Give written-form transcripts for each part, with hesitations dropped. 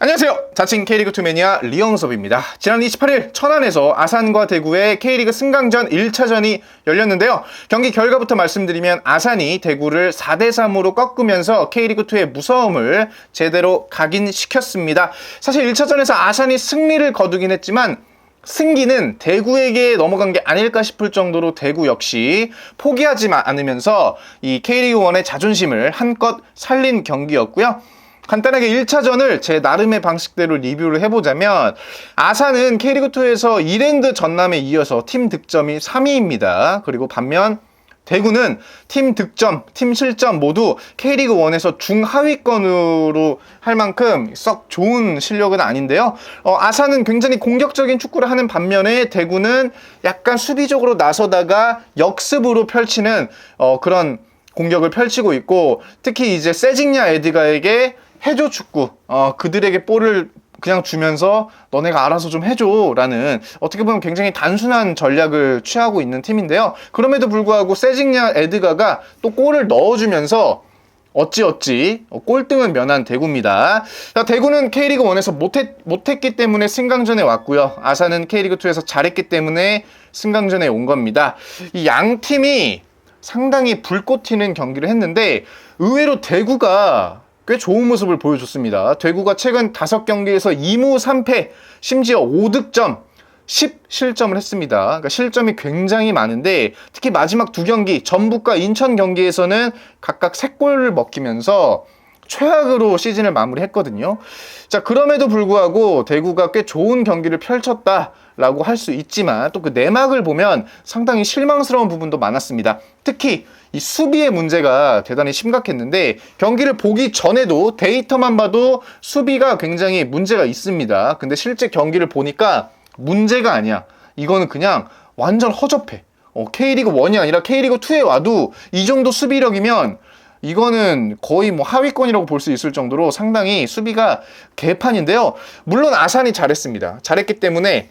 안녕하세요. 자칭 K리그2 매니아 리영섭입니다. 지난 28일 천안에서 아산과 대구의 K리그 승강전 1차전이 열렸는데요. 경기 결과부터 말씀드리면 아산이 대구를 4대3으로 꺾으면서 K리그2의 무서움을 제대로 각인시켰습니다. 사실 1차전에서 아산이 승리를 거두긴 했지만 승기는 대구에게 넘어간 게 아닐까 싶을 정도로 대구 역시 포기하지 않으면서 이 K리그1의 자존심을 한껏 살린 경기였고요. 간단하게 1차전을 제 나름의 방식대로 리뷰를 해보자면 아산은 K리그2에서 이랜드 전남에 이어서 팀 득점이 3위입니다. 그리고 반면 대구는 팀 득점, 팀 실점 모두 K리그1에서 중하위권으로 할 만큼 썩 좋은 실력은 아닌데요. 아산은 굉장히 공격적인 축구를 하는 반면에 대구는 약간 수비적으로 나서다가 역습으로 펼치는 그런 공격을 펼치고 있고, 특히 이제 세징야 에드가에게 해줘 축구, 그들에게 볼을 그냥 주면서 너네가 알아서 좀 해줘 라는 어떻게 보면 굉장히 단순한 전략을 취하고 있는 팀인데요. 그럼에도 불구하고 세징야 에드가가 또 골을 넣어주면서 어찌어찌 꼴등은 면한 대구입니다. 대구는 K리그1에서 못했기 때문에 승강전에 왔고요. 아산은 K리그2에서 잘했기 때문에 승강전에 온 겁니다. 이 양 팀이 상당히 불꽃 튀는 경기를 했는데 의외로 대구가 꽤 좋은 모습을 보여줬습니다. 대구가 최근 5경기에서 2무 3패, 심지어 5득점, 10실점을 했습니다. 그러니까 실점이 굉장히 많은데 특히 마지막 2경기, 전북과 인천 경기에서는 각각 3골을 먹히면서 최악으로 시즌을 마무리했거든요. 자, 그럼에도 불구하고 대구가 꽤 좋은 경기를 펼쳤다라고 할 수 있지만 또 그 내막을 보면 상당히 실망스러운 부분도 많았습니다. 특히 이 수비의 문제가 대단히 심각했는데 경기를 보기 전에도 데이터만 봐도 수비가 굉장히 문제가 있습니다. 근데 실제 경기를 보니까 문제가 아니야. 이거는 그냥 완전 허접해. K리그1이 아니라 K리그2에 와도 이 정도 수비력이면 이거는 거의 뭐 하위권이라고 볼 수 있을 정도로 상당히 수비가 개판인데요. 물론 아산이 잘했습니다. 잘했기 때문에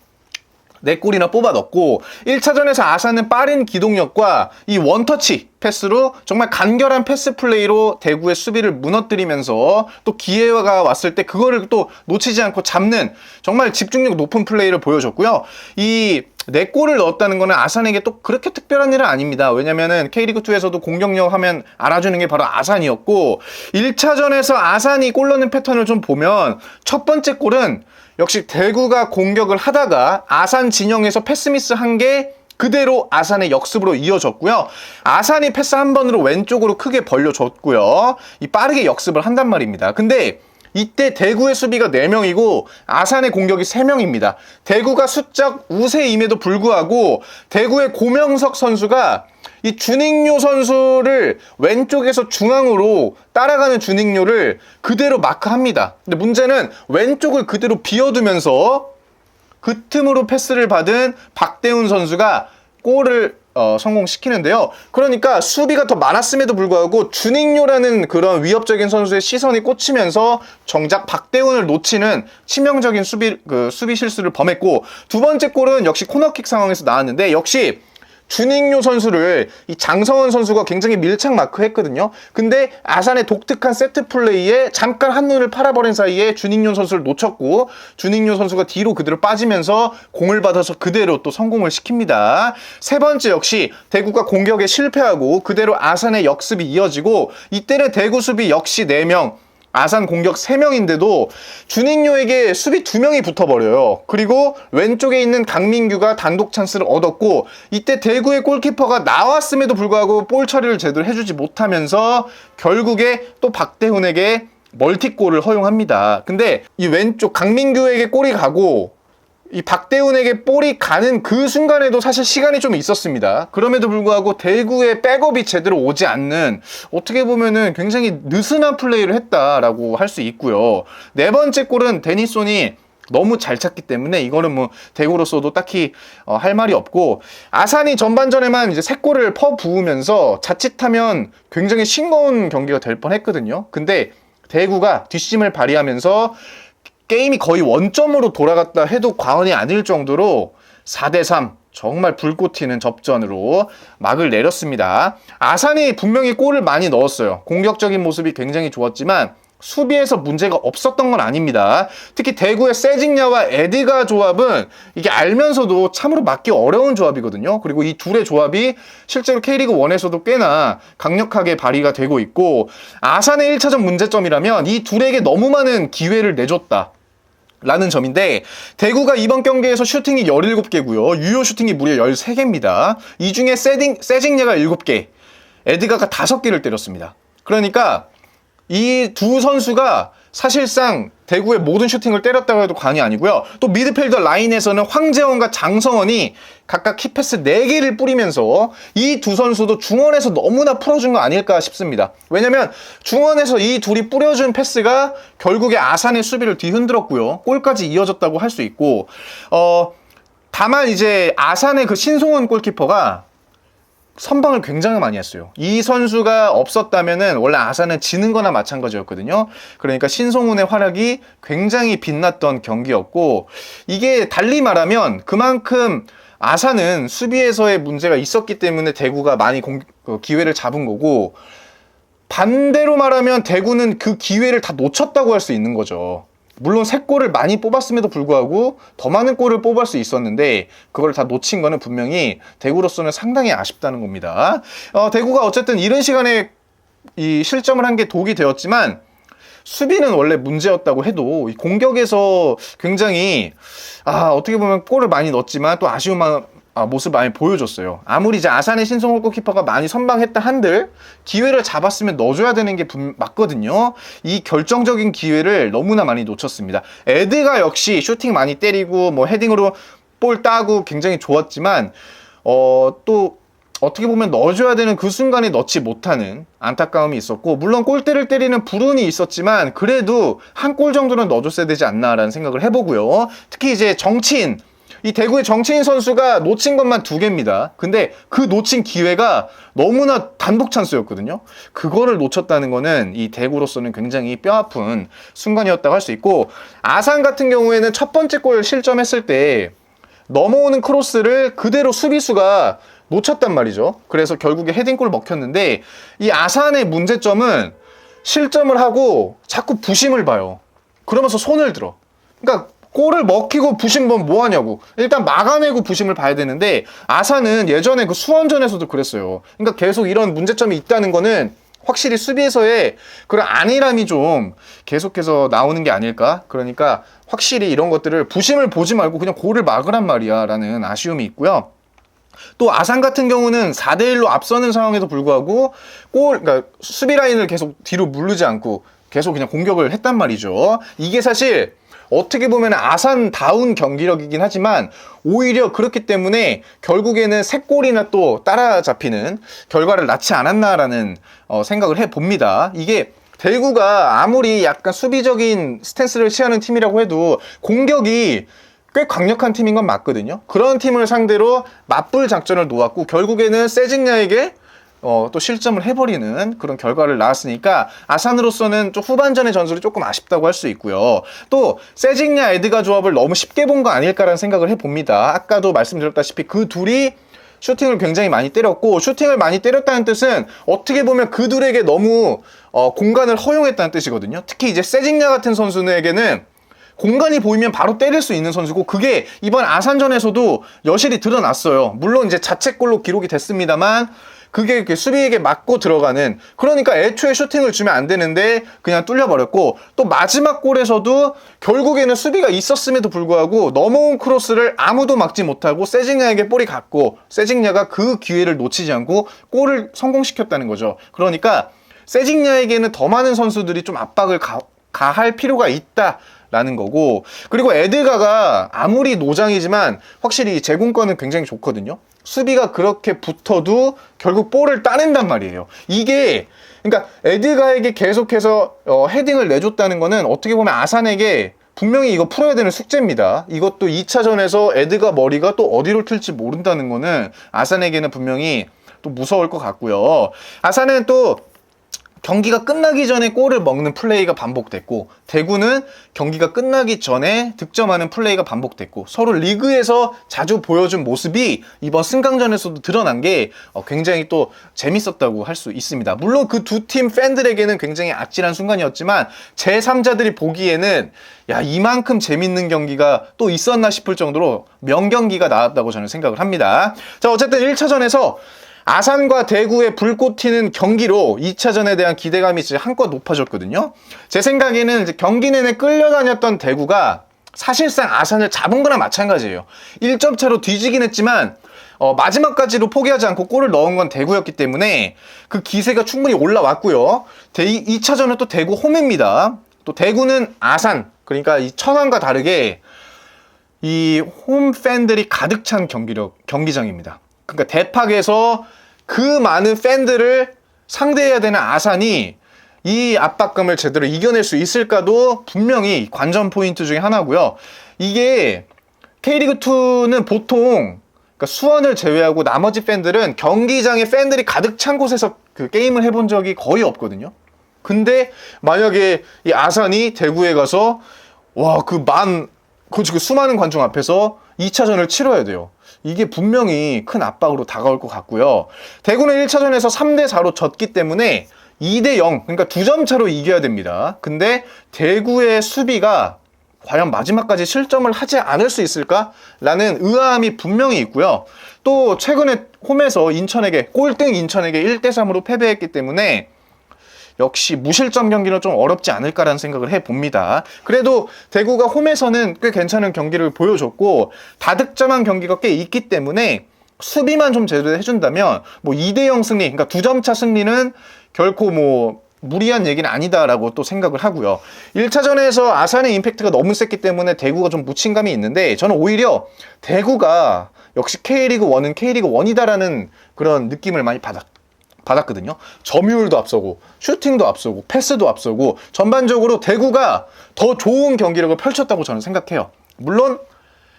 4골이나 뽑아 넣고 1차전에서 아산은 빠른 기동력과 이 원터치 패스로 정말 간결한 패스 플레이로 대구의 수비를 무너뜨리면서 또 기회가 왔을 때 그거를 또 놓치지 않고 잡는 정말 집중력 높은 플레이를 보여줬고요. 이 4골을 넣었다는 거는 아산에게 또 그렇게 특별한 일은 아닙니다. 왜냐면은 K리그2에서도 공격력 하면 알아주는 게 바로 아산이었고 1차전에서 아산이 골 넣는 패턴을 좀 보면 첫 번째 골은 역시 대구가 공격을 하다가 아산 진영에서 패스미스 한 게 그대로 아산의 역습으로 이어졌고요. 아산이 패스 한 번으로 왼쪽으로 크게 벌려줬고요. 이 빠르게 역습을 한단 말입니다. 근데 이때 대구의 수비가 4명이고 아산의 공격이 3명입니다. 대구가 수적 우세임에도 불구하고 대구의 고명석 선수가 이 주닝요 선수를 왼쪽에서 중앙으로 따라가는 주닝요를 그대로 마크합니다. 근데 문제는 왼쪽을 그대로 비워두면서 그 틈으로 패스를 받은 박대훈 선수가 골을 성공시키는데요. 그러니까 수비가 더 많았음에도 불구하고 주닝요라는 그런 위협적인 선수의 시선이 꽂히면서 정작 박대훈을 놓치는 치명적인 수비 실수를 범했고, 두 번째 골은 역시 코너킥 상황에서 나왔는데 역시 주닝요 선수를 이 장성원 선수가 굉장히 밀착 마크했거든요. 근데 아산의 독특한 세트 플레이에 잠깐 한눈을 팔아버린 사이에 주닝요 선수를 놓쳤고 주닝요 선수가 뒤로 그대로 빠지면서 공을 받아서 그대로 또 성공을 시킵니다. 세 번째 역시 대구가 공격에 실패하고 그대로 아산의 역습이 이어지고 이때는 대구 수비 역시 4명, 아산 공격 3명인데도 주닝요에게 수비 2명이 붙어버려요. 그리고 왼쪽에 있는 강민규가 단독 찬스를 얻었고 이때 대구의 골키퍼가 나왔음에도 불구하고 볼 처리를 제대로 해주지 못하면서 결국에 또 박대훈에게 멀티골을 허용합니다. 근데 이 왼쪽 강민규에게 골이 가고 이 박대훈에게 볼이 가는 그 순간에도 사실 시간이 좀 있었습니다. 그럼에도 불구하고 대구의 백업이 제대로 오지 않는, 어떻게 보면은 굉장히 느슨한 플레이를 했다라고 할 수 있고요. 네 번째 골은 데니손이 너무 잘 찼기 때문에 이거는 뭐 대구로서도 딱히 할 말이 없고, 아산이 전반전에만 이제 3골을 퍼부으면서 자칫하면 굉장히 싱거운 경기가 될 뻔했거든요. 근데 대구가 뒷심을 발휘하면서 게임이 거의 원점으로 돌아갔다 해도 과언이 아닐 정도로 4대3 정말 불꽃 튀는 접전으로 막을 내렸습니다. 아산이 분명히 골을 많이 넣었어요. 공격적인 모습이 굉장히 좋았지만 수비에서 문제가 없었던 건 아닙니다. 특히 대구의 세징야와 에드가 조합은 이게 알면서도 참으로 막기 어려운 조합이거든요. 그리고 이 둘의 조합이 실제로 K리그 1에서도 꽤나 강력하게 발휘가 되고 있고, 아산의 1차전 문제점이라면 이 둘에게 너무 많은 기회를 내줬다 라는 점인데, 대구가 이번 경기에서 슈팅이 17개고요. 유효 슈팅이 무려 13개입니다. 이 중에 세징야가 7개, 에드가가 5개를 때렸습니다. 그러니까 이 두 선수가 사실상 대구의 모든 슈팅을 때렸다고 해도 과언이 아니고요. 또 미드필더 라인에서는 황재원과 장성원이 각각 키패스 4개를 뿌리면서 이 두 선수도 중원에서 너무나 풀어준 거 아닐까 싶습니다. 왜냐면 중원에서 이 둘이 뿌려준 패스가 결국에 아산의 수비를 뒤흔들었고요. 골까지 이어졌다고 할 수 있고, 다만 이제 아산의 그 신송원 골키퍼가 선방을 굉장히 많이 했어요. 이 선수가 없었다면은 원래 아산은 지는 거나 마찬가지였거든요. 그러니까 신송훈의 활약이 굉장히 빛났던 경기였고, 이게 달리 말하면 그만큼 아산은 수비에서의 문제가 있었기 때문에 대구가 많이 기회를 잡은 거고, 반대로 말하면 대구는 그 기회를 다 놓쳤다고 할 수 있는 거죠. 물론 3골을 많이 뽑았음에도 불구하고 더 많은 골을 뽑을 수 있었는데 그걸 다 놓친 거는 분명히 대구로서는 상당히 아쉽다는 겁니다. 대구가 어쨌든 이른 시간에 이 실점을 한 게 독이 되었지만, 수비는 원래 문제였다고 해도 이 공격에서 굉장히 어떻게 보면 골을 많이 넣었지만 또 아쉬운 모습 많이 보여줬어요. 아무리 이제 아산의 신성호 골키퍼가 많이 선방했다 한들 기회를 잡았으면 넣어줘야 되는 게 맞거든요. 이 결정적인 기회를 너무나 많이 놓쳤습니다. 에드가 역시 슈팅 많이 때리고 뭐 헤딩으로 볼 따고 굉장히 좋았지만 또 어떻게 보면 넣어줘야 되는 그 순간에 넣지 못하는 안타까움이 있었고, 물론 골대를 때리는 불운이 있었지만 그래도 한 골 정도는 넣어줬어야 되지 않나라는 생각을 해보고요. 특히 이제 정치인, 이 대구의 정치인 선수가 놓친 것만 2개입니다. 근데 그 놓친 기회가 너무나 단독 찬스였거든요. 그거를 놓쳤다는 거는 이 대구로서는 굉장히 뼈아픈 순간이었다고 할 수 있고, 아산 같은 경우에는 첫 번째 골 실점했을 때 넘어오는 크로스를 그대로 수비수가 놓쳤단 말이죠. 그래서 결국에 헤딩골 먹혔는데, 이 아산의 문제점은 실점을 하고 자꾸 부심을 봐요. 그러면서 손을 들어. 그러니까 골을 먹히고 부심 보면 뭐하냐고. 일단 막아내고 부심을 봐야 되는데, 아산은 예전에 그 수원전에서도 그랬어요. 그러니까 계속 이런 문제점이 있다는 거는 확실히 수비에서의 그런 안일함이 좀 계속해서 나오는 게 아닐까. 그러니까 확실히 이런 것들을 부심을 보지 말고 그냥 골을 막으란 말이야 라는 아쉬움이 있고요. 또 아산 같은 경우는 4대1로 앞서는 상황에도 불구하고 그러니까 수비 라인을 계속 뒤로 무르지 않고 계속 그냥 공격을 했단 말이죠. 이게 사실 어떻게 보면 아산다운 경기력이긴 하지만 오히려 그렇기 때문에 결국에는 3골이나 또 따라잡히는 결과를 낳지 않았나라는 생각을 해봅니다. 이게 대구가 아무리 약간 수비적인 스탠스를 취하는 팀이라고 해도 공격이 꽤 강력한 팀인 건 맞거든요. 그런 팀을 상대로 맞불 작전을 놓았고 결국에는 세징야에게 또 실점을 해버리는 그런 결과를 낳았으니까 아산으로서는 좀 후반전의 전술이 조금 아쉽다고 할 수 있고요. 또 세징야 에드가 조합을 너무 쉽게 본 거 아닐까라는 생각을 해봅니다. 아까도 말씀드렸다시피 그 둘이 슈팅을 굉장히 많이 때렸고, 슈팅을 많이 때렸다는 뜻은 어떻게 보면 그 둘에게 너무 공간을 허용했다는 뜻이거든요. 특히 이제 세징야 같은 선수에게는 공간이 보이면 바로 때릴 수 있는 선수고, 그게 이번 아산전에서도 여실히 드러났어요. 물론 이제 자책골로 기록이 됐습니다만 그게 이렇게 수비에게 맞고 들어가는, 그러니까 애초에 슈팅을 주면 안 되는데 그냥 뚫려버렸고, 또 마지막 골에서도 결국에는 수비가 있었음에도 불구하고 넘어온 크로스를 아무도 막지 못하고 세징야에게 볼이 갔고, 세징야가 그 기회를 놓치지 않고 골을 성공시켰다는 거죠. 그러니까 세징야에게는 더 많은 선수들이 좀 압박을 가할 필요가 있다 라는 거고, 그리고 에드가가 아무리 노장이지만 확실히 제공권은 굉장히 좋거든요. 수비가 그렇게 붙어도 결국 볼을 따낸단 말이에요. 이게 그러니까 에드가에게 계속해서 헤딩을 내줬다는 거는 어떻게 보면 아산에게 분명히 이거 풀어야 되는 숙제입니다. 이것도 2차전에서 에드가 머리가 또 어디로 튈지 모른다는 거는 아산에게는 분명히 또 무서울 것 같고요. 아산은 또 경기가 끝나기 전에 골을 먹는 플레이가 반복됐고, 대구는 경기가 끝나기 전에 득점하는 플레이가 반복됐고, 서로 리그에서 자주 보여준 모습이 이번 승강전에서도 드러난 게 굉장히 또 재밌었다고 할 수 있습니다. 물론 그 두 팀 팬들에게는 굉장히 아찔한 순간이었지만 제3자들이 보기에는 야, 이만큼 재밌는 경기가 또 있었나 싶을 정도로 명경기가 나왔다고 저는 생각을 합니다. 자, 어쨌든 1차전에서 아산과 대구의 불꽃 튀는 경기로 2차전에 대한 기대감이 진짜 한껏 높아졌거든요. 제 생각에는 이제 경기 내내 끌려다녔던 대구가 사실상 아산을 잡은 거나 마찬가지예요. 1점 차로 뒤지긴 했지만 마지막까지도 포기하지 않고 골을 넣은 건 대구였기 때문에 그 기세가 충분히 올라왔고요. 2차전은 또 대구 홈입니다. 또 대구는 아산, 그러니까 이 천안과 다르게 이 홈 팬들이 가득 찬 경기장입니다. 그러니까 대팍에서 그 많은 팬들을 상대해야 되는 아산이 이 압박감을 제대로 이겨낼 수 있을까도 분명히 관전 포인트 중에 하나고요. 이게 K리그2는 보통 그러니까 수원을 제외하고 나머지 팬들은 경기장에 팬들이 가득 찬 곳에서 그 게임을 해본 적이 거의 없거든요. 근데 만약에 이 아산이 대구에 가서 그 수많은 관중 앞에서 2차전을 치러야 돼요. 이게 분명히 큰 압박으로 다가올 것 같고요. 대구는 1차전에서 3대4로 졌기 때문에 2대0, 그러니까 2점 차로 이겨야 됩니다. 근데 대구의 수비가 과연 마지막까지 실점을 하지 않을 수 있을까라는 의아함이 분명히 있고요. 또 최근에 홈에서 꼴등 인천에게 1대3으로 패배했기 때문에 역시 무실점 경기는 좀 어렵지 않을까라는 생각을 해봅니다. 그래도 대구가 홈에서는 꽤 괜찮은 경기를 보여줬고 다득점한 경기가 꽤 있기 때문에 수비만 좀 제대로 해준다면 2대0 승리, 그러니까 2점 차 승리는 결코 무리한 얘기는 아니다라고 또 생각을 하고요. 1차전에서 아산의 임팩트가 너무 셌기 때문에 대구가 좀 묻힌 감이 있는데 저는 오히려 대구가 역시 K리그1은 K리그1이다라는 그런 느낌을 많이 받았거든요. 점유율도 앞서고 슈팅도 앞서고 패스도 앞서고 전반적으로 대구가 더 좋은 경기력을 펼쳤다고 저는 생각해요. 물론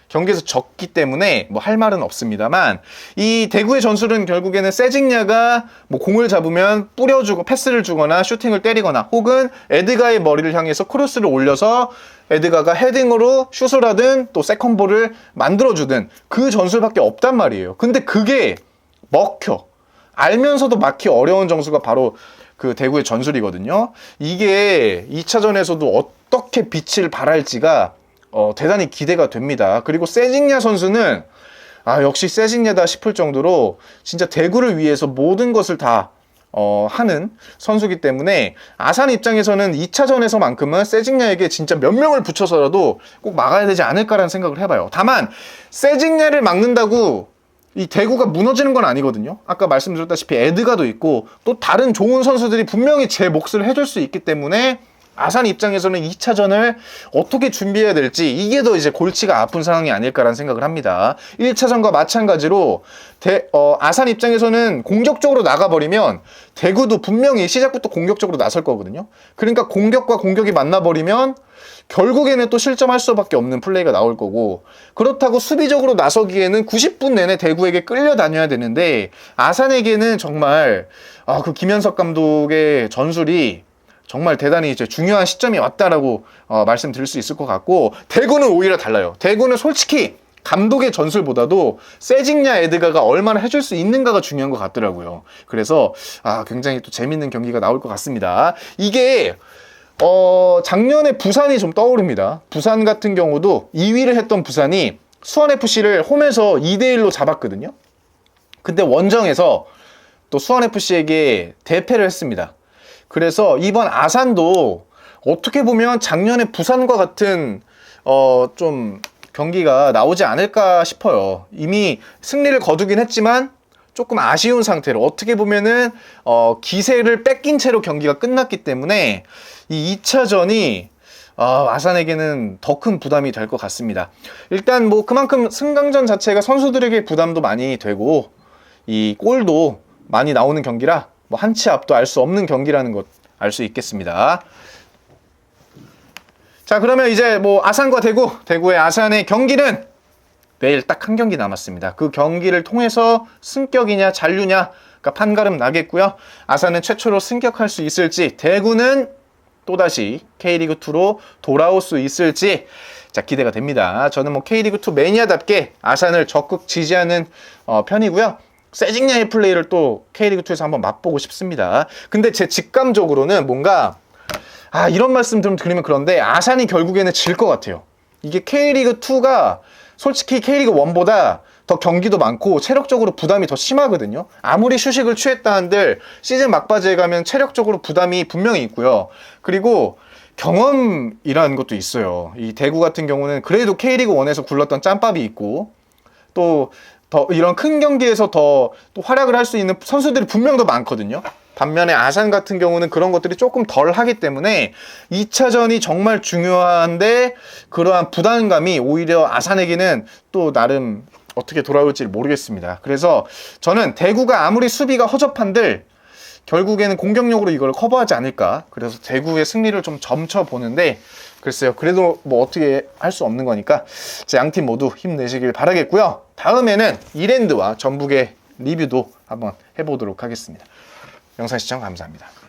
경기에서 졌기 때문에 할 말은 없습니다만 이 대구의 전술은 결국에는 세징야가 공을 잡으면 뿌려주고 패스를 주거나 슈팅을 때리거나 혹은 에드가의 머리를 향해서 크로스를 올려서 에드가가 헤딩으로 슛을 하든 또 세컨볼을 만들어주든 그 전술밖에 없단 말이에요. 근데 그게 먹혀. 알면서도 막기 어려운 점수가 바로 그 대구의 전술이거든요. 이게 2차전에서도 어떻게 빛을 발할지가 대단히 기대가 됩니다. 그리고 세징야 선수는 역시 세징야다 싶을 정도로 진짜 대구를 위해서 모든 것을 다 하는 선수이기 때문에 아산 입장에서는 2차전에서만큼은 세징야에게 진짜 몇 명을 붙여서라도 꼭 막아야 되지 않을까라는 생각을 해봐요. 다만 세징야를 막는다고 이 대구가 무너지는 건 아니거든요. 아까 말씀드렸다시피 에드가도 있고 또 다른 좋은 선수들이 분명히 제 몫을 해줄 수 있기 때문에 아산 입장에서는 2차전을 어떻게 준비해야 될지 이게 더 이제 골치가 아픈 상황이 아닐까라는 생각을 합니다. 1차전과 마찬가지로 아산 입장에서는 공격적으로 나가버리면 대구도 분명히 시작부터 공격적으로 나설 거거든요. 그러니까 공격과 공격이 만나버리면 결국에는 또 실점할 수밖에 없는 플레이가 나올 거고 그렇다고 수비적으로 나서기에는 90분 내내 대구에게 끌려다녀야 되는데 아산에게는 정말 그 김현석 감독의 전술이 정말 대단히 이제 중요한 시점이 왔다라고 말씀드릴 수 있을 것 같고 대구는 오히려 달라요. 대구는 솔직히 감독의 전술보다도 세징야 에드가가 얼마나 해줄 수 있는가가 중요한 것 같더라고요. 그래서 굉장히 또 재밌는 경기가 나올 것 같습니다. 이게 작년에 부산이 좀 떠오릅니다. 부산 같은 경우도 2위를 했던 부산이 수원FC를 홈에서 2대1로 잡았거든요. 근데 원정에서 또 수원FC에게 대패를 했습니다. 그래서 이번 아산도 어떻게 보면 작년에 부산과 같은 좀 경기가 나오지 않을까 싶어요. 이미 승리를 거두긴 했지만 조금 아쉬운 상태로 어떻게 보면은 기세를 뺏긴 채로 경기가 끝났기 때문에 이 2차전이 아산에게는 더 큰 부담이 될 것 같습니다. 일단 그만큼 승강전 자체가 선수들에게 부담도 많이 되고 이 골도 많이 나오는 경기라 한 치 앞도 알 수 없는 경기라는 것 알 수 있겠습니다. 자, 그러면 이제 아산과 대구의 아산의 경기는 내일 딱 한 경기 남았습니다. 그 경기를 통해서 승격이냐 잔류냐 그러니까 판가름 나겠고요. 아산은 최초로 승격할 수 있을지, 대구는 또다시 K리그2로 돌아올 수 있을지, 자, 기대가 됩니다. 저는 뭐 K리그2 매니아답게 아산을 적극 지지하는 편이고요. 세징야의 플레이를 또 K리그2에서 한번 맛보고 싶습니다. 근데 제 직감적으로는 뭔가 이런 말씀 좀 드리면 그런데 아산이 결국에는 질 것 같아요. 이게 K리그2가 솔직히 K리그1보다 더 경기도 많고 체력적으로 부담이 더 심하거든요. 아무리 휴식을 취했다 한들 시즌 막바지에 가면 체력적으로 부담이 분명히 있고요. 그리고 경험이라는 것도 있어요. 이 대구 같은 경우는 그래도 K리그1에서 굴렀던 짬밥이 있고, 또 더 이런 큰 경기에서 더 또 활약을 할 수 있는 선수들이 분명 더 많거든요. 반면에 아산 같은 경우는 그런 것들이 조금 덜 하기 때문에 2차전이 정말 중요한데, 그러한 부담감이 오히려 아산에게는 또 나름 어떻게 돌아올지 모르겠습니다. 그래서 저는 대구가 아무리 수비가 허접한들 결국에는 공격력으로 이걸 커버하지 않을까. 그래서 대구의 승리를 좀 점쳐보는데, 글쎄요. 그래도 뭐 어떻게 할 수 없는 거니까 양팀 모두 힘내시길 바라겠고요. 다음에는 이랜드와 전북의 리뷰도 한번 해보도록 하겠습니다. 영상 시청 감사합니다.